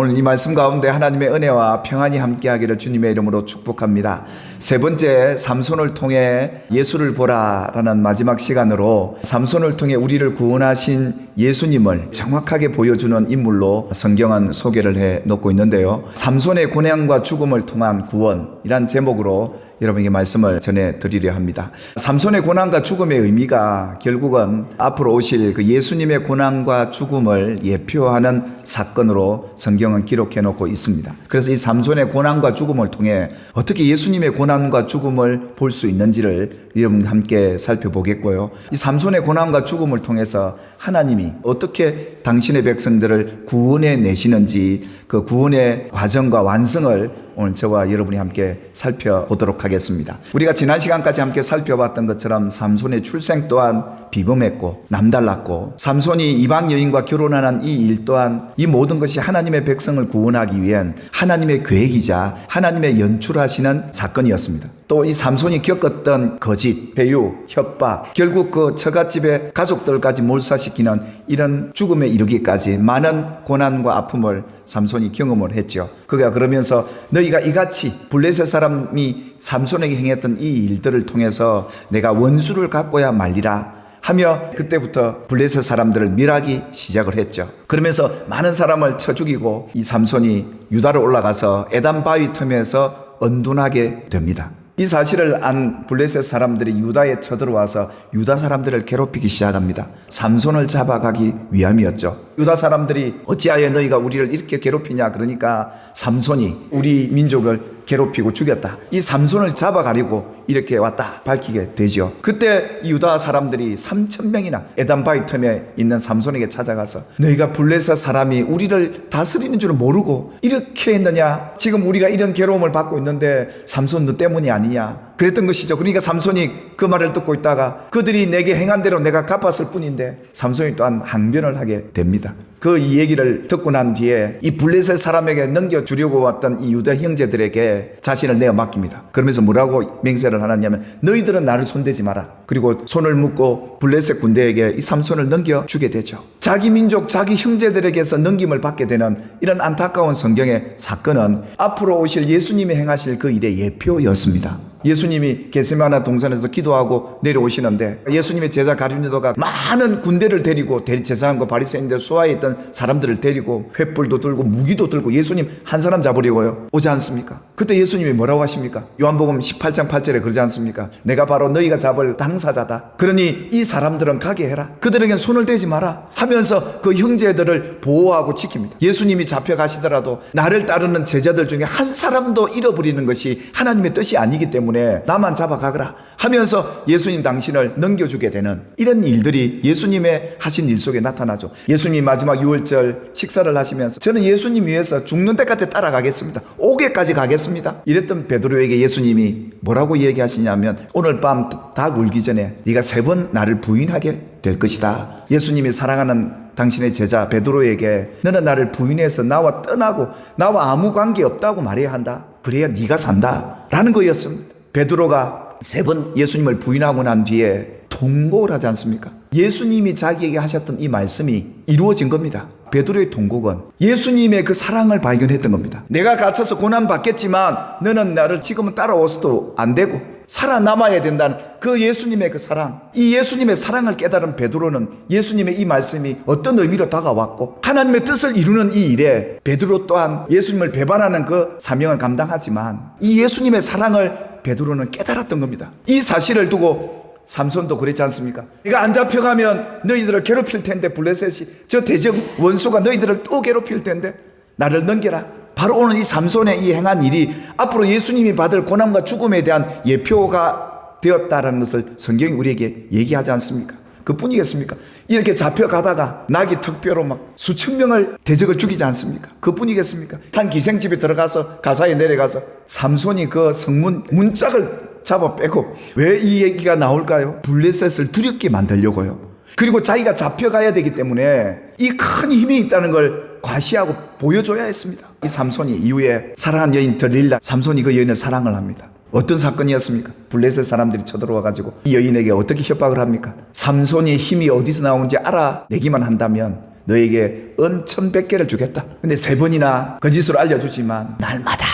오늘 이 말씀 가운데 하나님의 은혜와 평안이 함께하기를 주님의 이름으로 축복합니다. 세 번째, 삼손을 통해 예수를 보라라는 마지막 시간으로 삼손을 통해 우리를 구원하신 예수님을 정확하게 보여주는 인물로 성경은 소개를 해 놓고 있는데요. 삼손의 고난과 죽음을 통한 구원이란 제목으로 여러분에게 말씀을 전해드리려 합니다. 삼손의 고난과 죽음의 의미가 결국은 앞으로 오실 그 예수님의 고난과 죽음을 예표하는 사건으로 성경은 기록해 놓고 있습니다. 그래서 이 삼손의 고난과 죽음을 통해 어떻게 예수님의 고난과 죽음을 볼 수 있는지를 여러분과 함께 살펴보겠고요. 이 삼손의 고난과 죽음을 통해서 하나님이 어떻게 당신의 백성들을 구원해 내시는지 그 구원의 과정과 완성을 오늘 저와 여러분이 함께 살펴보도록 하겠습니다. 우리가 지난 시간까지 함께 살펴봤던 것처럼 삼손의 출생 또한 비범했고 남달랐고, 삼손이 이방 여인과 결혼하는 이 일 또한 이 모든 것이 하나님의 백성을 구원하기 위한 하나님의 계획이자 하나님의 연출하시는 사건이었습니다. 또 이 삼손이 겪었던 거짓, 배유, 협박, 결국 그 처갓집의 가족들까지 몰살시키는 이런 죽음에 이르기까지 많은 고난과 아픔을 삼손이 경험을 했죠. 그가 그러면서 너희가 이같이 블레셋 사람이 삼손에게 행했던 이 일들을 통해서 내가 원수를 갚고야 말리라 하며 그때부터 블레셋 사람들을 멸하기 시작을 했죠. 그러면서 많은 사람을 쳐 죽이고 이 삼손이 유다로 올라가서 에단 바위 틈에서 언둔하게 됩니다. 이 사실을 안 블레셋 사람들이 유다에 쳐들어와서 유다 사람들을 괴롭히기 시작합니다. 삼손을 잡아가기 위함이었죠. 유다 사람들이 어찌하여 너희가 우리를 이렇게 괴롭히냐, 그러니까 삼손이 우리 민족을 괴롭히고 죽였다, 이 삼손을 잡아가려고 이렇게 왔다 밝히게 되죠. 그때 유다 사람들이 3,000명이나 에단 바위 틈에 있는 삼손에게 찾아가서 너희가 블레셋 사람이 우리를 다스리는 줄 모르고 이렇게 했느냐, 지금 우리가 이런 괴로움을 받고 있는데 삼손 너 때문이 아니냐 그랬던 것이죠. 그러니까 삼손이 그 말을 듣고 있다가 그들이 내게 행한 대로 내가 갚았을 뿐인데 삼손이 또한 항변을 하게 됩니다. 그 이 얘기를 듣고 난 뒤에 이 블레셋 사람에게 넘겨주려고 왔던 이 유다 형제들에게 자신을 내어 맡깁니다. 그러면서 뭐라고 맹세를 하느냐면 너희들은 나를 손대지 마라. 그리고 손을 묶고 블레셋 군대에게 이 삼손을 넘겨주게 되죠. 자기 민족, 자기 형제들에게서 넘김을 받게 되는 이런 안타까운 성경의 사건은 앞으로 오실 예수님이 행하실 그 일의 예표였습니다. 예수님이 겟세마네 동산에서 기도하고 내려오시는데 예수님의 제자 가룟유다가 많은 군대를 데리고 대제사장과 바리새인들 수하에 있던 사람들을 데리고 횃불도 들고 무기도 들고 예수님 한 사람 잡으려고요 오지 않습니까? 그때 예수님이 뭐라고 하십니까? 요한복음 18장 8절에 그러지 않습니까? 내가 바로 너희가 잡을 당사자다. 그러니 이 사람들은 가게 해라. 그들에겐 손을 대지 마라 하면서 그 형제들을 보호하고 지킵니다. 예수님이 잡혀가시더라도 나를 따르는 제자들 중에 한 사람도 잃어버리는 것이 하나님의 뜻이 아니기 때문에 나만 잡아가거라 하면서 예수님 당신을 넘겨주게 되는 이런 일들이 예수님의 하신 일 속에 나타나죠. 예수님 마지막 유월절 식사를 하시면서 저는 예수님 위해서 죽는 데까지 따라가겠습니다. 옥에까지 가겠습니다. 이랬던 베드로에게 예수님이 뭐라고 얘기하시냐면 오늘 밤 닭 울기 전에 네가 3번 나를 부인하게 될 것이다. 예수님이 사랑하는 당신의 제자 베드로에게 너는 나를 부인해서 나와 떠나고 나와 아무 관계 없다고 말해야 한다. 그래야 네가 산다 라는 거였습니다. 베드로가 3번 예수님을 부인하고 난 뒤에 통곡을 하지 않습니까? 예수님이 자기에게 하셨던 이 말씀이 이루어진 겁니다. 베드로의 통곡은 예수님의 그 사랑을 발견했던 겁니다. 내가 갇혀서 고난받겠지만 너는 나를 지금은 따라와서도 안 되고 살아남아야 된다는 그 예수님의 그 사랑, 이 예수님의 사랑을 깨달은 베드로는 예수님의 이 말씀이 어떤 의미로 다가왔고 하나님의 뜻을 이루는 이 일에 베드로 또한 예수님을 배반하는 그 사명을 감당하지만 이 예수님의 사랑을 베드로는 깨달았던 겁니다. 이 사실을 두고 삼손도 그랬지 않습니까? 네가 안 잡혀가면 너희들을 괴롭힐 텐데 블레셋이 저 대적 원수가 너희들을 또 괴롭힐 텐데 나를 넘겨라. 바로 오늘 이 삼손의 이 행한 일이 앞으로 예수님이 받을 고난과 죽음에 대한 예표가 되었다라는 것을 성경이 우리에게 얘기하지 않습니까? 그뿐이겠습니까? 이렇게 잡혀가다가 낙이 턱뼈로 막 수천 명을 대적을 죽이지 않습니까? 그뿐이겠습니까? 한 기생집에 들어가서 가사에 내려가서 삼손이 그 성문 문짝을 잡아 빼고 왜 이 얘기가 나올까요? 블레셋을 두렵게 만들려고요. 그리고 자기가 잡혀가야 되기 때문에 이 큰 힘이 있다는 걸 과시하고 보여줘야 했습니다. 이 삼손이 이후에 사랑한 여인 들릴라, 삼손이 그 여인을 사랑을 합니다. 어떤 사건이었습니까? 블레셋 사람들이 쳐들어와 가지고 이 여인에게 어떻게 협박을 합니까? 삼손이 힘이 어디서 나오는지 알아내기만 한다면 너에게 은 1,100개를 주겠다. 근데 3번이나 거짓으로 알려주지만 날마다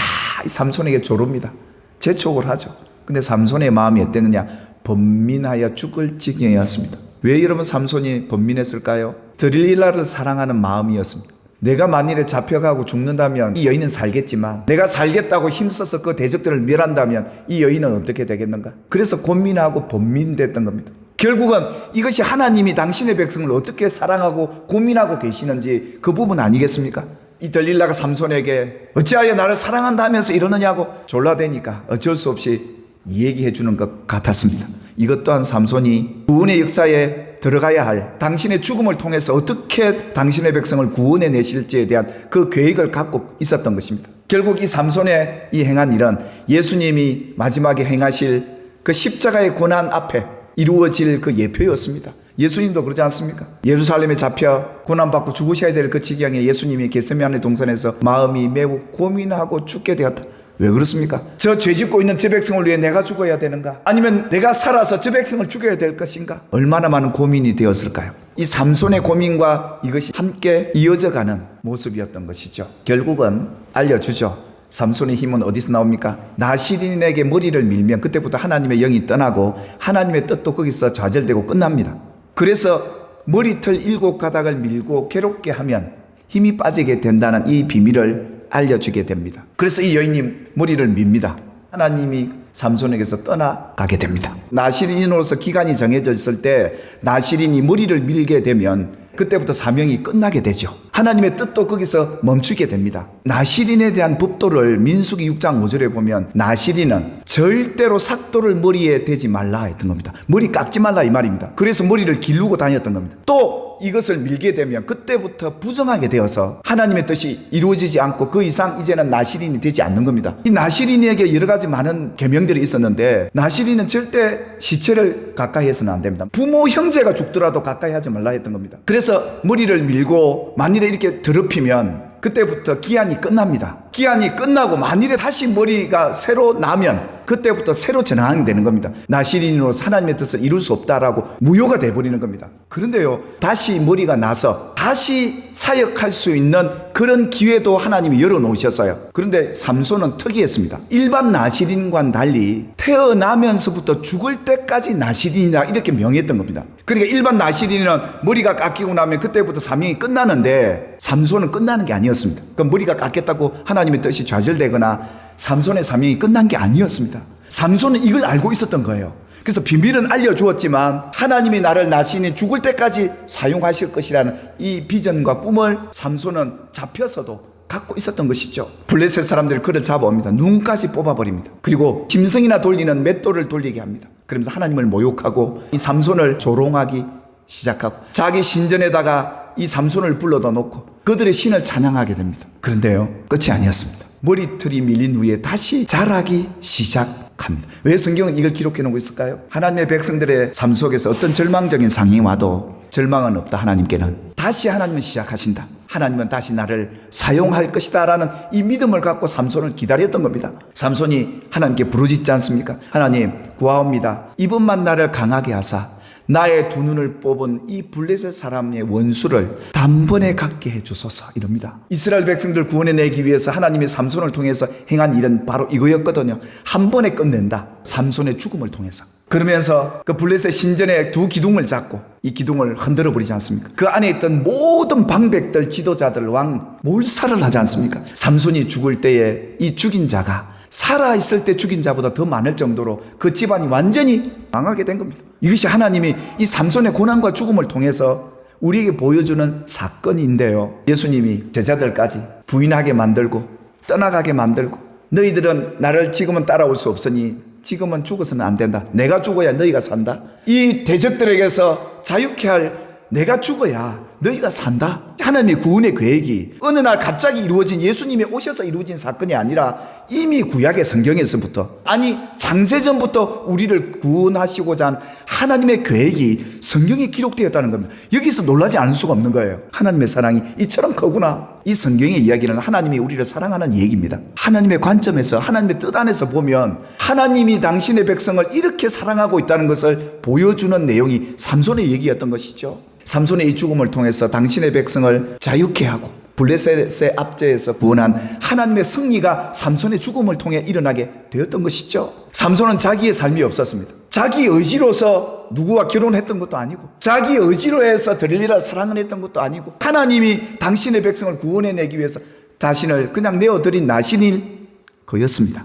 이 삼손에게 조릅니다. 재촉을 하죠. 근데 삼손의 마음이 어땠느냐? 번민하여 죽을 지경이었습니다. 왜 여러분 삼손이 번민했을까요? 들릴라를 사랑하는 마음이었습니다. 내가 만일에 잡혀가고 죽는다면 이 여인은 살겠지만 내가 살겠다고 힘써서 그 대적들을 멸한다면 이 여인은 어떻게 되겠는가? 그래서 고민하고 번민됐던 겁니다. 결국은 이것이 하나님이 당신의 백성을 어떻게 사랑하고 고민하고 계시는지 그 부분 아니겠습니까? 이 들릴라가 삼손에게 어찌하여 나를 사랑한다면서 이러느냐고 졸라대니까 어쩔 수 없이 얘기해 주는 것 같았습니다. 이것 또한 삼손이 구원의 역사에 들어가야 할 당신의 죽음을 통해서 어떻게 당신의 백성을 구원해 내실지에 대한 그 계획을 갖고 있었던 것입니다. 결국 이 삼손의 이 행한 일은 예수님이 마지막에 행하실 그 십자가의 고난 앞에 이루어질 그 예표였습니다. 예수님도 그러지 않습니까? 예루살렘에 잡혀 고난받고 죽으셔야 될 그 지경에 예수님이 겟세마네 동산에서 마음이 매우 고민하고 죽게 되었다. 왜 그렇습니까? 저 죄짓고 있는 저 백성을 위해 내가 죽어야 되는가? 아니면 내가 살아서 저 백성을 죽여야 될 것인가? 얼마나 많은 고민이 되었을까요? 이 삼손의 고민과 이것이 함께 이어져가는 모습이었던 것이죠. 결국은 알려주죠. 삼손의 힘은 어디서 나옵니까? 나시린에게 머리를 밀면 그때부터 하나님의 영이 떠나고 하나님의 뜻도 거기서 좌절되고 끝납니다. 그래서 머리털 7가닥을 밀고 괴롭게 하면 힘이 빠지게 된다는 이 비밀을 알려주게 됩니다. 그래서 이 여인이 머리를 밉니다. 하나님이 삼손에게서 떠나가게 됩니다. 나시린으로서 기간이 정해져 있을 때 나시린이 머리를 밀게 되면 그때부터 사명이 끝나게 되죠. 하나님의 뜻도 거기서 멈추게 됩니다. 나시린에 대한 법도를 민수기 6장 5절에 보면 나시린은 절대로 삭도를 머리에 대지 말라 했던 겁니다. 머리 깎지 말라 이 말입니다. 그래서 머리를 기르고 다녔던 겁니다. 또 이것을 밀게 되면 그때부터 부정하게 되어서 하나님의 뜻이 이루어지지 않고 그 이상 이제는 나시린이 되지 않는 겁니다. 이 나시린에게 여러 가지 많은 계명들이 있었는데 나시린은 절대 시체를 가까이 해서는 안 됩니다. 부모 형제가 죽더라도 가까이 하지 말라 했던 겁니다. 그래서 머리를 밀고 만일에 이렇게 더럽히면 그때부터 기한이 끝납니다. 기한이 끝나고 만일에 다시 머리가 새로 나면 그때부터 새로 전환되는 겁니다. 나시린으로서 하나님의 뜻을 이룰 수 없다라고 무효가 돼버리는 겁니다. 그런데요, 다시 머리가 나서 다시 사역할 수 있는 그런 기회도 하나님이 열어놓으셨어요. 그런데 삼손은 특이했습니다. 일반 나시린과는 달리 태어나면서부터 죽을 때까지 나시린이다 이렇게 명했던 겁니다. 그러니까 일반 나시린은 머리가 깎이고 나면 그때부터 사명이 끝나는데 삼손은 끝나는 게 아니었습니다. 그러니까 머리가 깎였다고 하나님의 뜻이 좌절되거나 삼손의 사명이 끝난 게 아니었습니다. 삼손은 이걸 알고 있었던 거예요. 그래서 비밀은 알려주었지만 하나님이 나를 나시린이 죽을 때까지 사용하실 것이라는 이 비전과 꿈을 삼손은 잡혀서도 갖고 있었던 것이죠. 블레셋 사람들이 그를 잡아옵니다. 눈까지 뽑아버립니다. 그리고 짐승이나 돌리는 맷돌을 돌리게 합니다. 그러면서 하나님을 모욕하고 이 삼손을 조롱하기 시작하고 자기 신전에다가 이 삼손을 불러다 놓고 그들의 신을 찬양하게 됩니다. 그런데요, 끝이 아니었습니다. 머리털이 밀린 후에 다시 자라기 시작합니다. 왜 성경은 이걸 기록해 놓고 있을까요? 하나님의 백성들의 삶 속에서 어떤 절망적인 상황이 와도 절망은 없다. 하나님께는 다시 하나님은 시작하신다. 하나님은 다시 나를 사용할 것이다 라는 이 믿음을 갖고 삼손을 기다렸던 겁니다. 삼손이 하나님께 부르짖지 않습니까? 하나님 구하옵니다. 이번만 나를 강하게 하사 나의 두 눈을 뽑은 이 블레셋 사람의 원수를 단번에 갖게 해주소서 이럽니다. 이스라엘 백성들 구원해내기 위해서 하나님이 삼손을 통해서 행한 일은 바로 이거였거든요. 한 번에 끝낸다. 삼손의 죽음을 통해서. 그러면서 그 블레셋 신전의 두 기둥을 잡고 이 기둥을 흔들어 버리지 않습니까? 그 안에 있던 모든 방백들, 지도자들, 왕 몰살을 하지 않습니까? 삼손이 죽을 때에 이 죽인 자가 살아있을 때 죽인 자보다 더 많을 정도로 그 집안이 완전히 망하게 된 겁니다. 이것이 하나님이 이 삼손의 고난과 죽음을 통해서 우리에게 보여주는 사건인데요. 예수님이 제자들까지 부인하게 만들고 떠나가게 만들고 너희들은 나를 지금은 따라올 수 없으니 지금은 죽어서는 안 된다. 내가 죽어야 너희가 산다. 이 대적들에게서 자유케 할 내가 죽어야 너희가 산다. 하나님의 구원의 계획이 어느 날 갑자기 이루어진 예수님이 오셔서 이루어진 사건이 아니라 이미 구약의 성경에서부터 아니 창세전부터 우리를 구원하시고자 한 하나님의 계획이 성경에 기록되었다는 겁니다. 여기서 놀라지 않을 수가 없는 거예요. 하나님의 사랑이 이처럼 크구나. 이 성경의 이야기는 하나님이 우리를 사랑하는 얘기입니다. 하나님의 관점에서 하나님의 뜻 안에서 보면 하나님이 당신의 백성을 이렇게 사랑하고 있다는 것을 보여주는 내용이 삼손의 얘기였던 것이죠. 삼손의 이 죽음을 통해서 당신의 백성을 자유케 하고 블레셋의 압제에서 구원한 하나님의 승리가 삼손의 죽음을 통해 일어나게 되었던 것이죠. 삼손은 자기의 삶이 없었습니다. 자기 의지로서 누구와 결혼했던 것도 아니고, 자기 의지로 해서 들릴리라 사랑을 했던 것도 아니고, 하나님이 당신의 백성을 구원해내기 위해서 자신을 그냥 내어드린 나신일 그였습니다.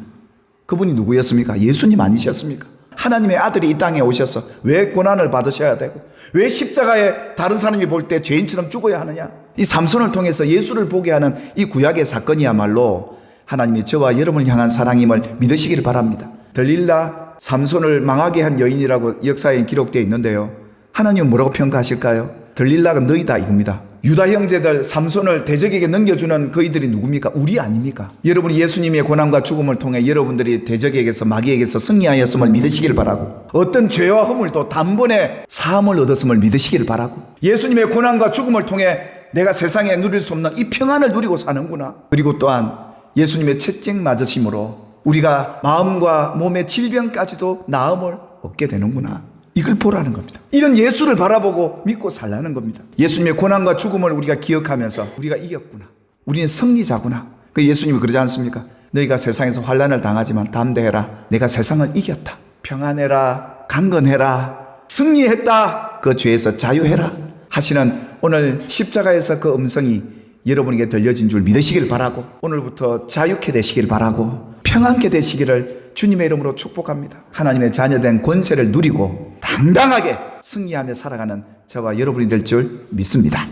그분이 누구였습니까? 예수님 아니셨습니까? 하나님의 아들이 이 땅에 오셔서 왜 고난을 받으셔야 되고, 왜 십자가에 다른 사람이 볼 때 죄인처럼 죽어야 하느냐? 이 삼손을 통해서 예수를 보게 하는 이 구약의 사건이야말로 하나님이 저와 여러분을 향한 사랑임을 믿으시기를 바랍니다. 들릴라 삼손을 망하게 한 여인이라고 역사에 기록되어 있는데요, 하나님은 뭐라고 평가하실까요? 들릴라가 너희다 이겁니다. 유다 형제들 삼손을 대적에게 넘겨주는 그이들이 누굽니까? 우리 아닙니까? 여러분이 예수님의 고난과 죽음을 통해 여러분들이 대적에게서 마귀에게서 승리하였음을 믿으시길 바라고, 어떤 죄와 허물도 단번에 사함을 얻었음을 믿으시길 바라고, 예수님의 고난과 죽음을 통해 내가 세상에 누릴 수 없는 이 평안을 누리고 사는구나. 그리고 또한 예수님의 채찍 맞으심으로 우리가 마음과 몸의 질병까지도 나음을 얻게 되는구나. 이걸 보라는 겁니다. 이런 예수를 바라보고 믿고 살라는 겁니다. 예수님의 고난과 죽음을 우리가 기억하면서 우리가 이겼구나, 우리는 승리자구나. 그 예수님이 그러지 않습니까? 너희가 세상에서 환난을 당하지만 담대해라, 내가 세상을 이겼다. 평안해라, 강건해라, 승리했다, 그 죄에서 자유해라 하시는 오늘 십자가에서 그 음성이 여러분에게 들려진 줄 믿으시길 바라고, 오늘부터 자유케 되시길 바라고, 평안케 되시기를 주님의 이름으로 축복합니다. 하나님의 자녀된 권세를 누리고 당당하게 승리하며 살아가는 저와 여러분이 될 줄 믿습니다.